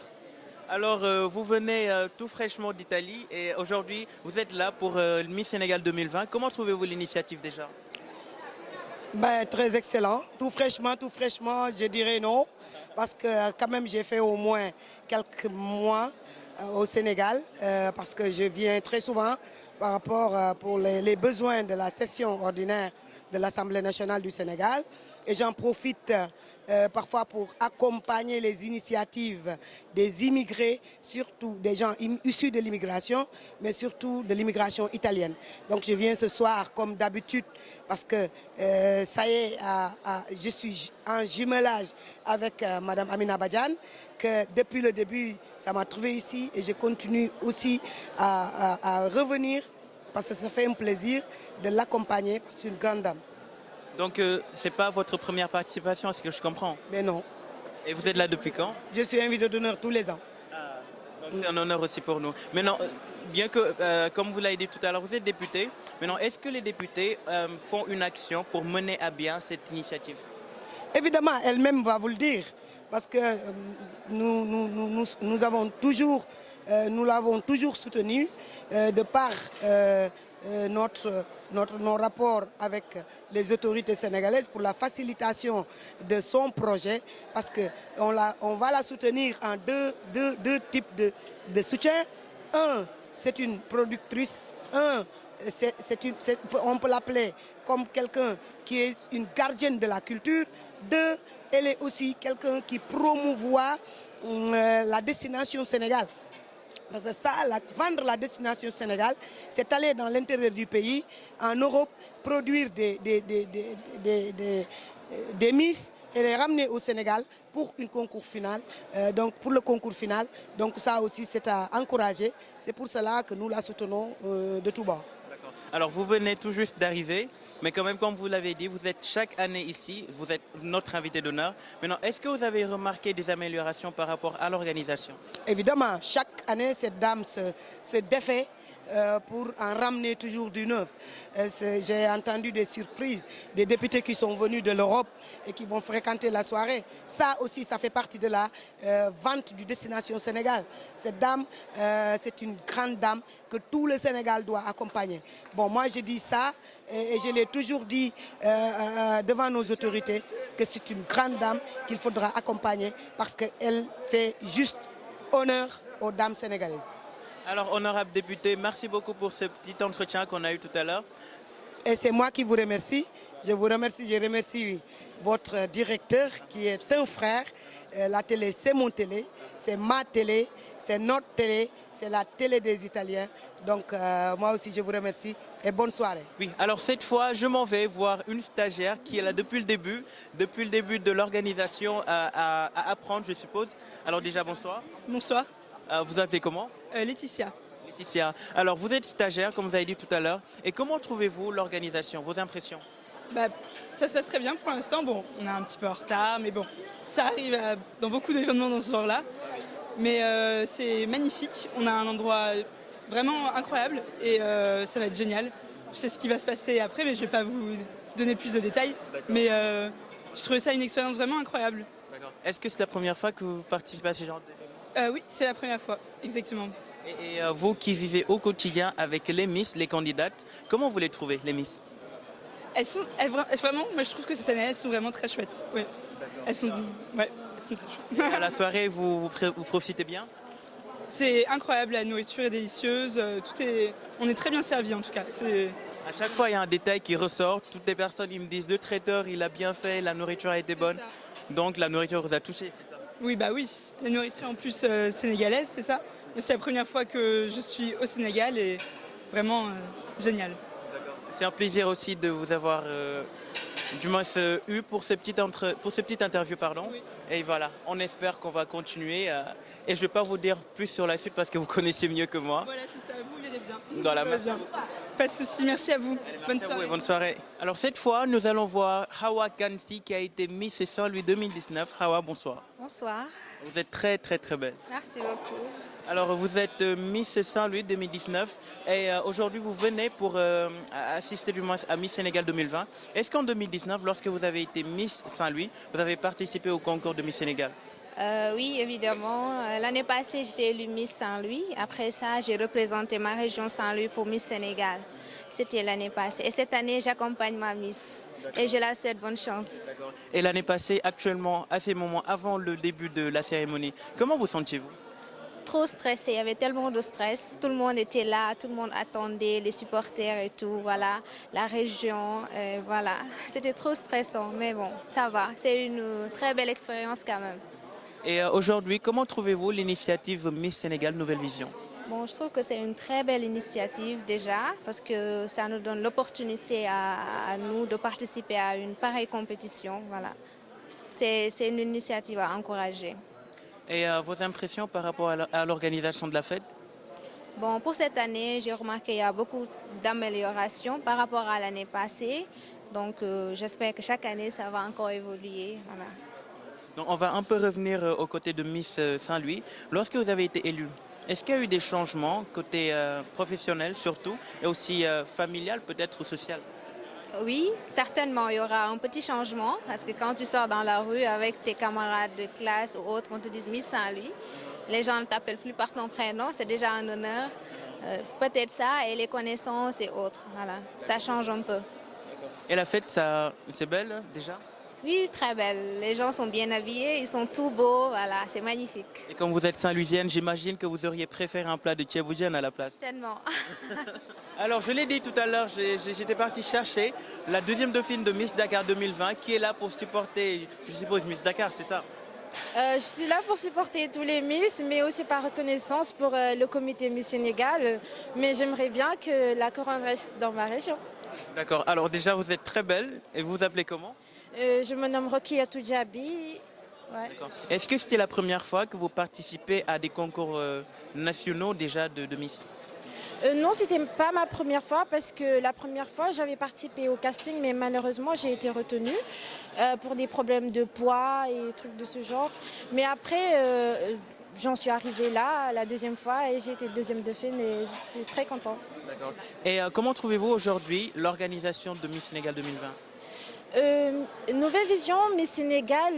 Speaker 1: Alors, vous venez tout fraîchement d'Italie et aujourd'hui, vous êtes là pour Miss Sénégal 2020. Comment trouvez-vous l'initiative déjà?
Speaker 21: Très excellent. Tout fraîchement, je dirais non. Parce que quand même, j'ai fait au moins quelques mois au Sénégal. Parce que je viens très souvent par rapport pour les besoins de la session ordinaire de l'Assemblée nationale du Sénégal. Et j'en profite parfois pour accompagner les initiatives des immigrés, surtout des gens issus de l'immigration, mais surtout de l'immigration italienne. Donc je viens ce soir comme d'habitude parce que ça y est, je suis en jumelage avec Madame Amina Badiane, que depuis le début, ça m'a trouvé ici et je continue aussi à revenir parce que ça fait un plaisir de l'accompagner, parce que c'est une grande dame.
Speaker 1: Donc, ce n'est pas votre première participation, est-ce que je comprends?
Speaker 21: Mais non.
Speaker 1: Et vous êtes là depuis quand?
Speaker 21: Je suis invité d'honneur tous les ans.
Speaker 1: Donc c'est un honneur aussi pour nous. Maintenant, bien que, comme vous l'avez dit tout à l'heure, vous êtes député. Maintenant, est-ce que les députés font une action pour mener à bien cette initiative?
Speaker 21: Évidemment, elle-même va vous le dire. Parce que nous l'avons toujours soutenu de par nos rapports avec les autorités sénégalaises pour la facilitation de son projet, parce qu'on va la soutenir en deux types de soutien. Un, c'est une productrice. Un, on peut l'appeler comme quelqu'un qui est une gardienne de la culture. Deux, elle est aussi quelqu'un qui promouvoit la destination Sénégal. Parce que ça, vendre la destination Sénégal, c'est aller dans l'intérieur du pays, en Europe, produire des Miss et les ramener au Sénégal pour un concours final. Pour le concours final, donc ça aussi c'est à encourager. C'est pour cela que nous la soutenons de tout bord.
Speaker 1: Alors vous venez tout juste d'arriver, mais quand même comme vous l'avez dit, vous êtes chaque année ici, vous êtes notre invité d'honneur. Maintenant, est-ce que vous avez remarqué des améliorations par rapport à l'organisation?
Speaker 21: Évidemment, chaque année cette dame se défait pour en ramener toujours du neuf. J'ai entendu des surprises, des députés qui sont venus de l'Europe et qui vont fréquenter la soirée. Ça aussi, ça fait partie de la vente du Destination Sénégal. Cette dame, c'est une grande dame que tout le Sénégal doit accompagner. Bon, moi je dis ça et je l'ai toujours dit devant nos autorités que c'est une grande dame qu'il faudra accompagner parce qu'elle fait juste honneur aux dames sénégalaises.
Speaker 1: Alors, honorable député, merci beaucoup pour ce petit entretien qu'on a eu tout à l'heure.
Speaker 21: Et c'est moi qui vous remercie. Je vous remercie, je remercie votre directeur qui est un frère. La télé, c'est mon télé, c'est ma télé, c'est notre télé, c'est la télé des Italiens. Donc, moi aussi, je vous remercie et bonne soirée.
Speaker 1: Oui, alors cette fois, je m'en vais voir une stagiaire qui est là depuis le début de l'organisation à apprendre, je suppose. Alors déjà, bonsoir.
Speaker 2: Bonsoir.
Speaker 1: Vous appelez comment?
Speaker 2: Laetitia.
Speaker 1: Laetitia. Alors, vous êtes stagiaire, comme vous avez dit tout à l'heure. Et comment trouvez-vous l'organisation, vos impressions?
Speaker 2: Ça se passe très bien pour l'instant. Bon, on est un petit peu en retard, mais bon, ça arrive dans beaucoup d'événements dans ce genre-là. Mais c'est magnifique. On a un endroit vraiment incroyable et ça va être génial. Je sais ce qui va se passer après, mais je ne vais pas vous donner plus de détails. Mais je trouvais ça une expérience vraiment incroyable.
Speaker 1: Est-ce que c'est la première fois que vous participez à ce genre d'événement?
Speaker 2: Oui, c'est la première fois, exactement.
Speaker 1: Et vous qui vivez au quotidien avec les Miss, les candidates, comment vous les trouvez, les Miss?
Speaker 2: Vraiment, moi je trouve que cette année, elles sont vraiment très chouettes. Ouais. Elles sont très chouettes.
Speaker 1: Et à la soirée, vous profitez bien?
Speaker 2: C'est incroyable, la nourriture est délicieuse, on est très bien servis en tout cas.
Speaker 1: À chaque fois, il y a un détail qui ressort. Toutes les personnes, ils me disent, le traiteur, il a bien fait, la nourriture a été bonne. Donc la nourriture vous a touché, c'est ça?
Speaker 2: Oui, oui. La nourriture en plus sénégalaise, c'est ça. C'est la première fois que je suis au Sénégal et vraiment génial.
Speaker 1: C'est un plaisir aussi de vous avoir du moins eu pour ces petites interviews. Oui. Et voilà, on espère qu'on va continuer. Et je ne vais pas vous dire plus sur la suite parce que vous connaissez mieux que moi.
Speaker 2: Voilà, c'est ça, vous verrez bien.
Speaker 1: Voilà, merci.
Speaker 2: Pas de souci, merci à vous.
Speaker 1: Bonne soirée. Bonne soirée. Alors cette fois, nous allons voir Hawa Kansi qui a été Miss Saint-Louis 2019. Hawa, bonsoir.
Speaker 22: Bonsoir.
Speaker 1: Vous êtes très très très belle.
Speaker 22: Merci beaucoup.
Speaker 1: Alors vous êtes Miss Saint-Louis 2019 et aujourd'hui vous venez pour assister du moins à Miss Sénégal 2020. Est-ce qu'en 2019, lorsque vous avez été Miss Saint-Louis, vous avez participé au concours de Miss Sénégal?
Speaker 22: Oui, évidemment. L'année passée, j'étais élue Miss Saint-Louis. Après ça, j'ai représenté ma région Saint-Louis pour Miss Sénégal. C'était l'année passée. Et cette année, j'accompagne ma Miss. Et je la souhaite bonne chance.
Speaker 1: Et l'année passée, actuellement, à ces moments, avant le début de la cérémonie, comment vous sentiez-vous?
Speaker 22: Trop stressée, il y avait tellement de stress. Tout le monde était là, tout le monde attendait, les supporters et tout, voilà, la région, voilà. C'était trop stressant, mais bon, ça va. C'est une très belle expérience quand même.
Speaker 1: Et aujourd'hui, comment trouvez-vous l'initiative Miss Sénégal Nouvelle Vision?
Speaker 22: Bon, je trouve que c'est une très belle initiative déjà, parce que ça nous donne l'opportunité à nous de participer à une pareille compétition, voilà. C'est une initiative à encourager.
Speaker 1: Et vos impressions par rapport à l'organisation de la fête?
Speaker 22: Bon, pour cette année, j'ai remarqué qu'il y a beaucoup d'améliorations par rapport à l'année passée. Donc, j'espère que chaque année, ça va encore évoluer. Voilà.
Speaker 1: Donc, on va un peu revenir aux côtés de Miss Saint-Louis. Lorsque vous avez été élue, est-ce qu'il y a eu des changements côté professionnel surtout et aussi familial peut-être ou social?
Speaker 22: Oui, certainement, il y aura un petit changement parce que quand tu sors dans la rue avec tes camarades de classe ou autres, on te dit Miss Saint-Louis, les gens ne t'appellent plus par ton prénom, c'est déjà un honneur. Peut-être ça et les connaissances et autres, voilà, ça change un peu.
Speaker 1: Et la fête, c'est belle déjà?
Speaker 22: Oui, très belle. Les gens sont bien habillés, ils sont tout beaux, voilà, c'est magnifique.
Speaker 1: Et comme vous êtes Saint-Louisienne, j'imagine que vous auriez préféré un plat de thieboudienne à la place.
Speaker 22: Certainement.
Speaker 1: Alors, je l'ai dit tout à l'heure, j'étais parti chercher la deuxième dauphine de Miss Dakar 2020 qui est là pour supporter, je suppose, Miss Dakar, c'est ça?
Speaker 23: Je suis là pour supporter tous les Miss, mais aussi par reconnaissance pour le comité Miss Sénégal. Mais j'aimerais bien que la couronne reste dans ma région.
Speaker 1: D'accord. Alors déjà, vous êtes très belle. Et vous vous appelez comment?
Speaker 23: Je me nomme Rokia Toudjabi. Ouais.
Speaker 1: Est-ce que c'était la première fois que vous participez à des concours nationaux déjà de Miss?
Speaker 23: Non, c'était pas ma première fois parce que la première fois j'avais participé au casting mais malheureusement j'ai été retenue pour des problèmes de poids et trucs de ce genre. Mais après j'en suis arrivée là la deuxième fois et j'ai été deuxième dauphine et je suis très contente.
Speaker 1: D'accord. Et comment trouvez-vous aujourd'hui l'organisation de Miss Sénégal 2020?
Speaker 23: Nouvelle Vision Miss Sénégal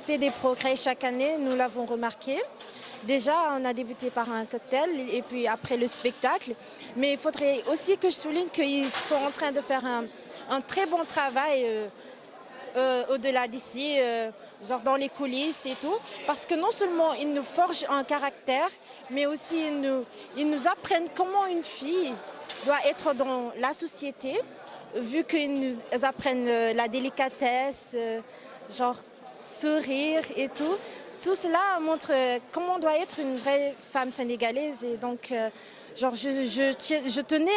Speaker 23: fait des progrès chaque année, nous l'avons remarqué. Déjà, on a débuté par un cocktail et puis après le spectacle. Mais il faudrait aussi que je souligne qu'ils sont en train de faire un très bon travail au-delà d'ici, genre dans les coulisses et tout. Parce que non seulement ils nous forgent un caractère, mais aussi ils nous apprennent comment une fille doit être dans la société, vu qu'ils nous apprennent la délicatesse, genre sourire et tout. Tout cela montre comment doit être une vraie femme sénégalaise et donc genre je tenais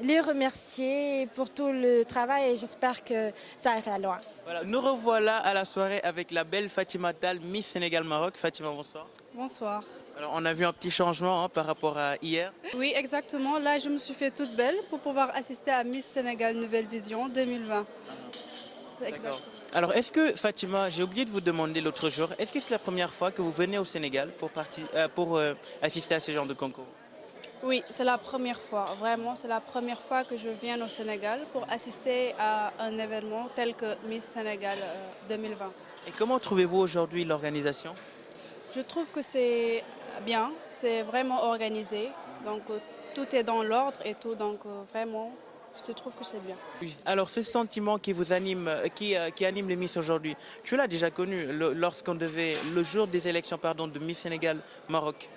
Speaker 23: les remercier pour tout le travail et j'espère que ça ira loin.
Speaker 1: Voilà, nous revoilà à la soirée avec la belle Fatima Tall, Miss Sénégal Maroc. Fatima, bonsoir.
Speaker 3: Bonsoir.
Speaker 1: Alors, on a vu un petit changement par rapport à hier.
Speaker 3: Oui, exactement. Là, je me suis fait toute belle pour pouvoir assister à Miss Sénégal Nouvelle Vision 2020.
Speaker 1: D'accord. Alors, est-ce que, Fatima, j'ai oublié de vous demander l'autre jour, est-ce que c'est la première fois que vous venez au Sénégal pour assister à ce genre de concours?
Speaker 3: Oui, c'est la première fois. Vraiment, c'est la première fois que je viens au Sénégal pour assister à un événement tel que Miss Sénégal 2020.
Speaker 1: Et comment trouvez-vous aujourd'hui l'organisation?
Speaker 3: Je trouve que c'est bien, c'est vraiment organisé. Donc, tout est dans l'ordre et tout. Donc, vraiment, je trouve que c'est bien.
Speaker 1: Oui. Alors, ce sentiment qui vous anime, qui anime les Miss aujourd'hui, tu l'as déjà connu le jour des élections de Miss Sénégal Maroc?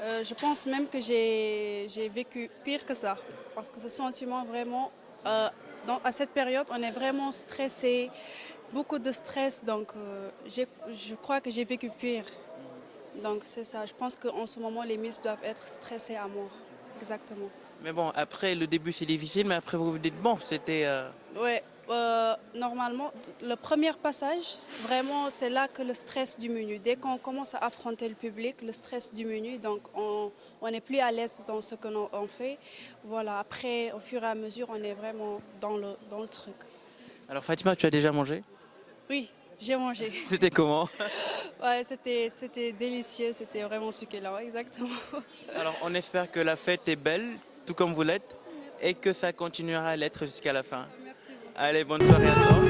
Speaker 3: Je pense même que j'ai vécu pire que ça. Parce que ce sentiment vraiment, à cette période, on est vraiment stressé, beaucoup de stress. Donc, je crois que j'ai vécu pire. Donc, c'est ça. Je pense qu'en ce moment, les Miss doivent être stressées à mort. Exactement.
Speaker 1: Mais bon, après, le début, c'est difficile, mais après, vous vous dites, bon, c'était...
Speaker 3: Ouais, normalement, le premier passage, vraiment, c'est là que le stress diminue. Dès qu'on commence à affronter le public, le stress diminue, donc on est plus à l'aise dans ce qu'on fait. Voilà, après, au fur et à mesure, on est vraiment dans le truc.
Speaker 1: Alors, Fatima, tu as déjà mangé?
Speaker 3: Oui, j'ai mangé.
Speaker 1: C'était comment?
Speaker 3: Ouais, c'était délicieux, c'était vraiment succulent, exactement.
Speaker 1: Alors, on espère que la fête est belle, tout comme vous l'êtes, et que ça continuera à l'être jusqu'à la fin.
Speaker 3: Merci beaucoup.
Speaker 1: Allez, bonne soirée à toi.